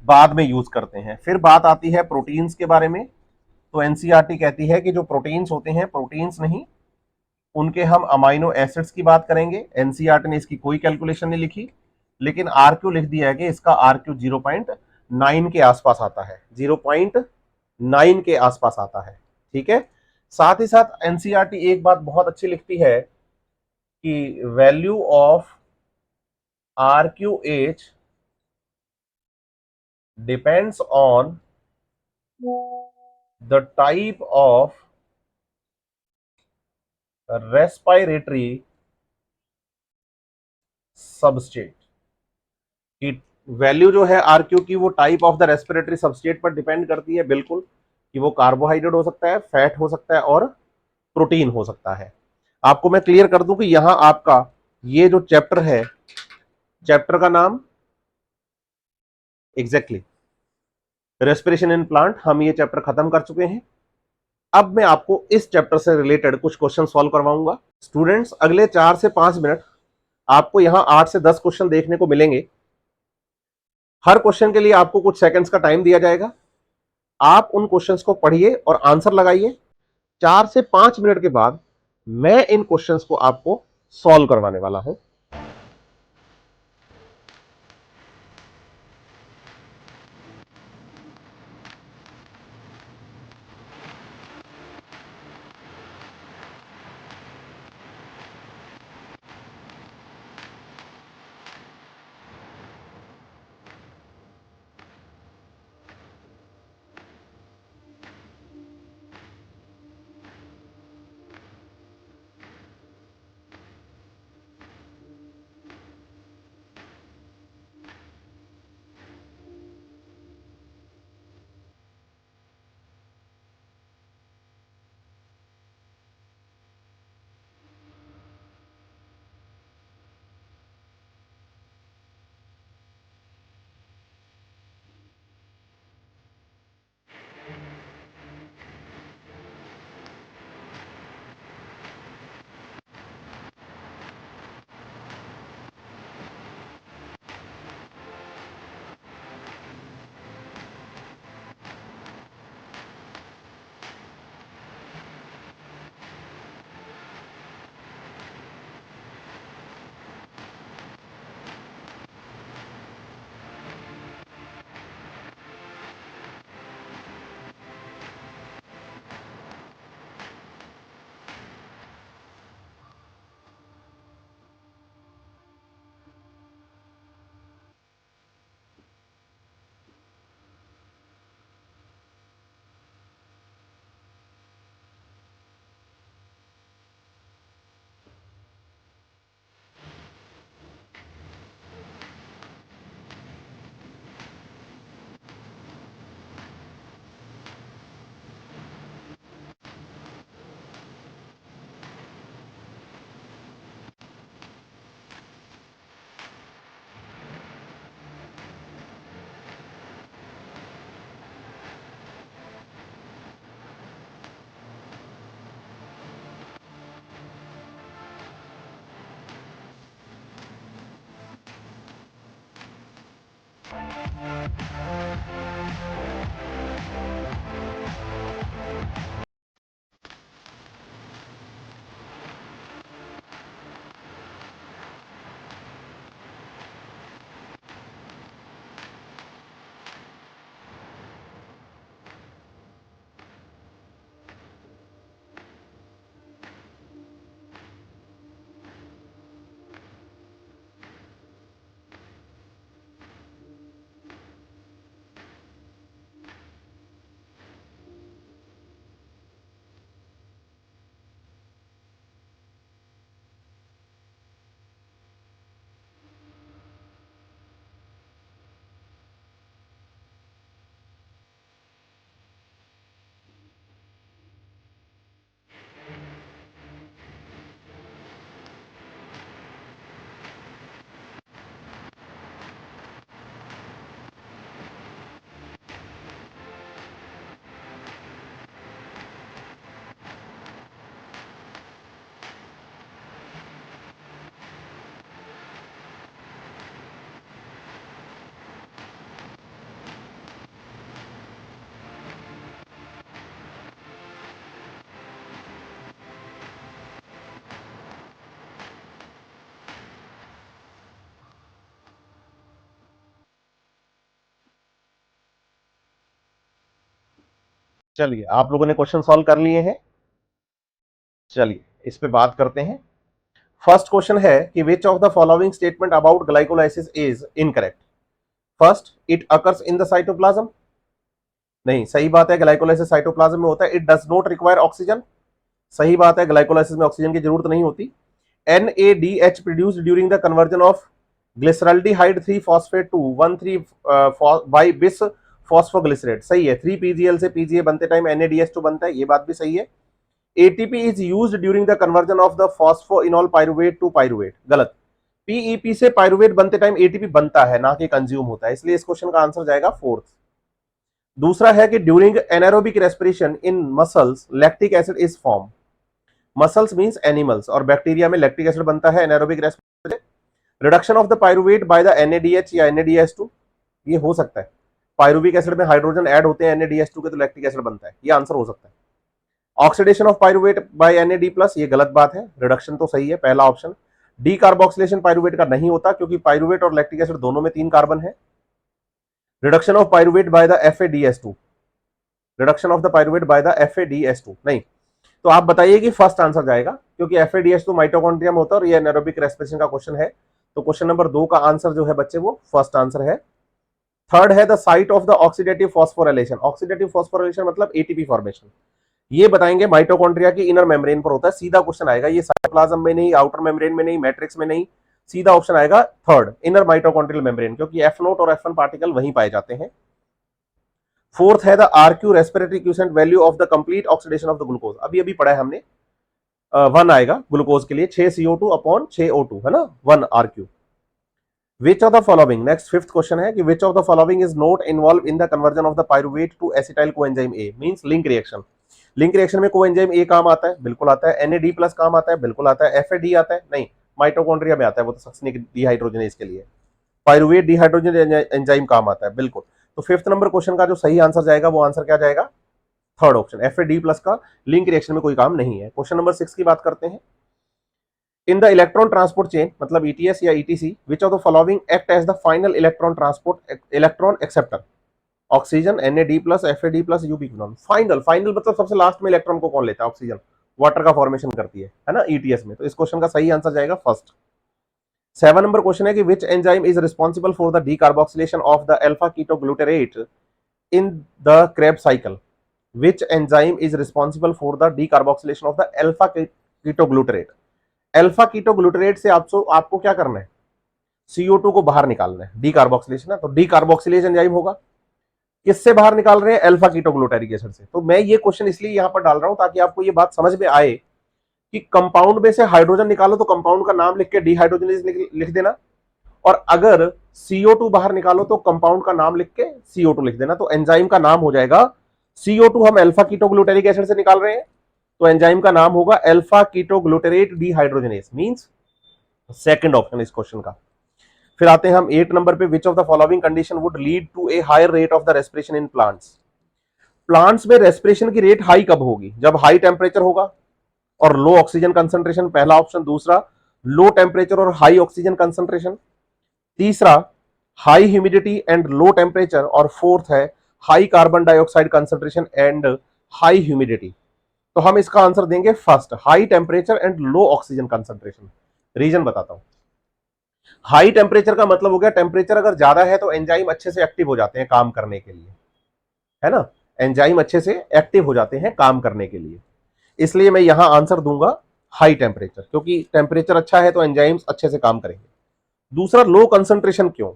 बाद में यूज करते हैं। फिर बात आती है प्रोटीन्स के बारे में। तो एनसीईआरटी कहती है कि जो प्रोटीन्स होते हैं, प्रोटीन्स नहीं, उनके हम अमाइनो एसिड्स की बात करेंगे। एनसीईआरटी ने इसकी कोई कैलकुलेशन नहीं लिखी, लेकिन आरक्यू लिख दिया है कि इसका आरक्यू 0.9 के आसपास आता है, 0.9 के आसपास आता है। ठीक है, साथ ही साथ एनसीईआरटी एक बात बहुत अच्छी लिखती है कि value of RQ H depends on the type of respiratory substrate. कि वैल्यू जो है आरक्यू की, वो type of the respiratory substrate पर डिपेंड करती है, बिल्कुल, कि वो कार्बोहाइड्रेट हो सकता है, फैट हो सकता है और प्रोटीन हो सकता है। आपको मैं क्लियर कर दूं कि यहां आपका ये जो चैप्टर है, चैप्टर का नाम एग्जैक्टली रेस्पिरेशन इन प्लांट, हम ये चैप्टर खत्म कर चुके हैं। अब मैं आपको इस चैप्टर से रिलेटेड कुछ क्वेश्चन सॉल्व करवाऊंगा। स्टूडेंट्स, अगले 4 से 5 मिनट आपको यहां 8 से 10 क्वेश्चन देखने को मिलेंगे। हर क्वेश्चन के लिए आपको कुछ सेकंड्स का टाइम दिया जाएगा। आप उन क्वेश्चंस को पढ़िए और आंसर लगाइए। 4 से 5 मिनट के बाद मैं इन क्वेश्चंस को आपको सॉल्व करवाने वाला हूं। चलिए, आप लोगों ने क्वेश्चन सॉल्व कर लिए हैं। चलिए इस पे बात करते हैं। फर्स्ट क्वेश्चन है कि which of the following statement about glycolysis is incorrect. First, it occurs in the cytoplasm. नहीं, सही बात है, ग्लाइकोलाइसिस साइटोप्लाज्म में होता है। It does not require oxygen. सही बात है, ग्लाइकोलाइसिस में ऑक्सीजन की जरूरत नहीं होती। NADH produced during the conversion of glyceraldehyde 3-फॉस्फेट टू 1,3 बाई बिस फॉस्फोग्लिसरेट। सही है, 3 PGL से PGA बनते टाइम NADH2 बनता है, ये बात भी सही है। ATP is used during the conversion of the phosphoenol pyruvate to pyruvate. गलत। PEP से पाइरुवेट बनते टाइम ATP बनता है, ना कि कंज्यूम होता है, इसलिए इस क्वेश्चन का आंसर जाएगा फोर्थ। दूसरा है कि during anaerobic respiration in muscles lactic acid is form. Muscles means animals, और बैक्टीरिया में लैक्टिक एसिड बनता है anaerobic respiration. Reduction of the pyruvate by the NADH या NADH2, ये हो सकता है। पाइरुविक एसिड में हाइड्रोजन ऐड होते हैं NADH2 के, तो लैक्टिक एसिड बनता है, ये आंसर हो सकता है। Oxidation of pyruvate by NAD+, ये गलत बात है, रिडक्शन तो सही है, पहला ऑप्शन। डी कार्बोक्सिलेशन पाइरुवेट का नहीं होता, क्योंकि पाइरुवेट और लैक्टिक एसिड दोनों में 3 कार्बन है। Reduction of pyruvate by the FADH2, reduction of the pyruvate by the FADH2 नहीं। तो आप बताइए कि फर्स्ट आंसर जाएगा, क्योंकि FADH2 माइटोकॉन्ड्रिया में होता है और ये एनारोबिक रेस्पिरेशन का क्वेश्चन है, तो क्वेश्चन नंबर 2 का आंसर जो है बच्चे वो फर्स्ट आंसर है। थर्ड है the site of the oxidative phosphorylation. Oxidative phosphorylation मतलब ATP फॉर्मेशन, ये बताएंगे माइटोकॉन्ड्रिया की इनर मेम्ब्रेन पर होता है। सीधा क्वेश्चन आएगा, ये साइटोप्लाज्म में नहीं, आउटर मेम्ब्रेन में नहीं, मैट्रिक्स में नहीं, सीधा ऑप्शन आएगा थर्ड, इनर माइटोकॉन्ड्रियल मेम्ब्रेन, क्योंकि F0 और F1 पार्टिकल वहीं पाए जाते हैं। फोर्थ है the RQ respiratory quotient value of the complete oxidation of the glucose. अभी अभी पढ़ा है हमने, 1 आएगा ग्लूकोज के लिए, 6 CO2 अपॉन 6 O2 है ना, 1 RQ। Which of the following, next fifth question है कि which of the following is not involve in the conversion of the pyruvate to acetyl coenzyme A, means link reaction. Link reaction में कोएंजाइम A काम आता है, बिल्कुल आता है। NAD+ काम आता है, बिल्कुल आता है। FAD आता है, नहीं, माइटोकॉन्ड्रिया में आता है, वो तो सक्सिनिक डिहाइड्रोजनेज के लिए। पाइरुवेट डिहाइड्रोजन एंजाइम काम आता है, बिल्कुल। तो फिफ्थ नंबर क्वेश्चन का जो सही आंसर जाएगा वो आंसर क्या जाएगा, थर्ड ऑप्शन, FAD+ का लिंक रिएक्शन में कोई काम नहीं है। क्वेश्चन नंबर 6 की बात करते हैं। In the electron transport chain, मतलब ETS या ETC, which of the following act as the final electron transport electron acceptor. Oxygen, NAD+, FAD+, ubiquinone. Final, final मतलब सबसे लास्ट में इलेक्ट्रॉन को कौन लेता है, ऑक्सीजन, वाटर का फॉर्मेशन करती है ना ETS में, तो इस क्वेश्चन का सही आंसर जाएगा फर्स्ट। 7 नंबर क्वेश्चन है कि which enzyme is responsible for the decarboxylation of the alpha ketoglutarate in the Krebs cycle. Which enzyme is responsible for the decarboxylation of the alpha ketoglutarate. Alpha ketoglutarate से आपको क्या करना है, CO2 को बाहर निकालना है, डीकार्बोक्सिलेशन है, तो डीकार्बोक्सिलेज एंजाइम होगा। किससे बाहर निकाल रहे हैं, अल्फा कीटोग्लूटारिक एसिड से। तो मैं ये क्वेश्चन इसलिए यहां पर डाल रहा हूं ताकि आपको ये बात समझ में आए कि कंपाउंड में से हाइड्रोजन निकालो तो कंपाउंड का नाम लिख के डिहाइड्रोजनेज लिख देना, और अगर CO2 बाहर निकालो तो कंपाउंड का नाम लिख के CO2 लिख देना। तो एंजाइम का नाम हो जाएगा, CO2 हम अल्फा कीटोग्लूटारिक एसिड से निकाल रहे हैं, तो एंजाइम का नाम होगा alpha ketoglutarate dehydrogenase, means second option इस क्वेश्चन का। फिर आते हैं हम 8 नंबर पे, which of the following condition would lead to a higher rate of the respiration in plants. Plants में रेस्पिरेशन की रेट हाई कब होगी? जब हाई टेम्परेचर होगा और लो ऑक्सीजन कंसंट्रेशन, पहला ऑप्शन। दूसरा, लो टेम्परेचर और हाई ऑक्सीजन कंसंट्रेशन। तीसरा, high humidity and low temperature. और फोर्थ है high carbon dioxide concentration and high humidity. तो हम इसका आंसर देंगे first, high temperature and low oxygen concentration. Reason बताता हूं। हाई टेम्परेचर का मतलब हो गया, टेम्परेचर अगर ज्यादा है तो एंजाइम अच्छे से एक्टिव हो जाते हैं काम करने के लिए, है ना। एंजाइम अच्छे से एक्टिव हो जाते हैं काम करने के लिए, इसलिए मैं यहां आंसर दूंगा हाई टेम्परेचर, क्योंकि टेम्परेचर अच्छा है तो एंजाइम्स अच्छे से काम करेंगे। दूसरा, लो कंसंट्रेशन क्यों?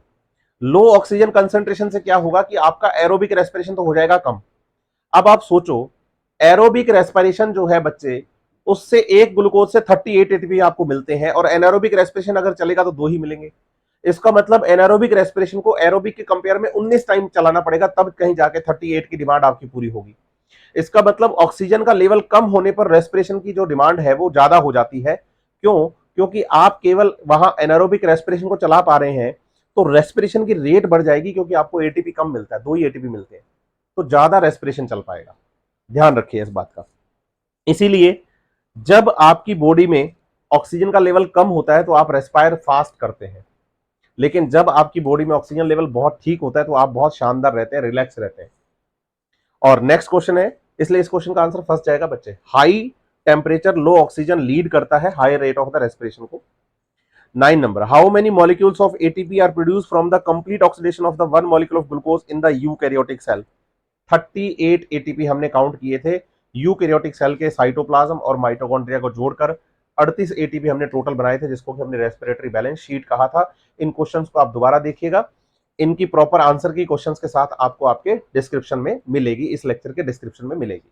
लो ऑक्सीजन कंसंट्रेशन से क्या होगा कि आपका एरोबिक रेस्पिरेशन तो हो जाएगा कम। अब आप सोचो, एरोबिक रेस्पिरेशन जो है बच्चे, उससे एक ग्लूकोज से 38 एटीपी आपको मिलते हैं, और एनारोबिक रेस्पिरेशन अगर चलेगा तो 2 ही मिलेंगे। इसका मतलब एनारोबिक रेस्पिरेशन को एरोबिक के कंपेयर में 19 टाइम चलाना पड़ेगा, तब कहीं जाके 38 की डिमांड आपकी पूरी होगी। इसका मतलब ऑक्सीजन का लेवल कम होने पर रेस्पिरेशन की जो डिमांड है वो ज्यादा हो जाती है। क्यों? क्योंकि आप केवल वहां एनारोबिक रेस्पिरेशन को चला पा रहे हैं, तो रेस्पिरेशन की रेट बढ़ जाएगी, क्योंकि आपको एटीपी कम मिलता है, 2 ही एटीपी मिलते हैं, तो ज्यादा रेस्पिरेशन चल पाएगा। ध्यान रखिए इस बात का। इसीलिए जब आपकी बॉडी में ऑक्सीजन का लेवल कम होता है तो आप रेस्पायर फास्ट करते हैं, लेकिन जब आपकी बॉडी में ऑक्सीजन लेवल बहुत ठीक होता है तो आप बहुत शानदार रहते हैं, रिलैक्स रहते हैं। और नेक्स्ट क्वेश्चन है, इसलिए इस क्वेश्चन का आंसर फर्स्ट जाएगा बच्चे। High temperature low oxygen lead करता है high rate of the respiration को। 9 number, how many molecules of ATP are produce from the complete oxidation of the one molecule of glucose in the eukaryotic cell. 38 ATP हमने काउंट किए थे यूकैरियोटिक सेल के साइटोप्लाज्म और माइटोकॉन्ड्रिया को जोड़कर। 38 एटीपी हमने टोटल बनाए थे, जिसको कि हमने रेस्पिरेटरी बैलेंस शीट कहा था। इन क्वेश्चंस को आप दोबारा देखिएगा, इनकी प्रॉपर आंसर की क्वेश्चंस के साथ आपको आपके डिस्क्रिप्शन में मिलेगी, इस लेक्चर के डिस्क्रिप्शन में मिलेगी।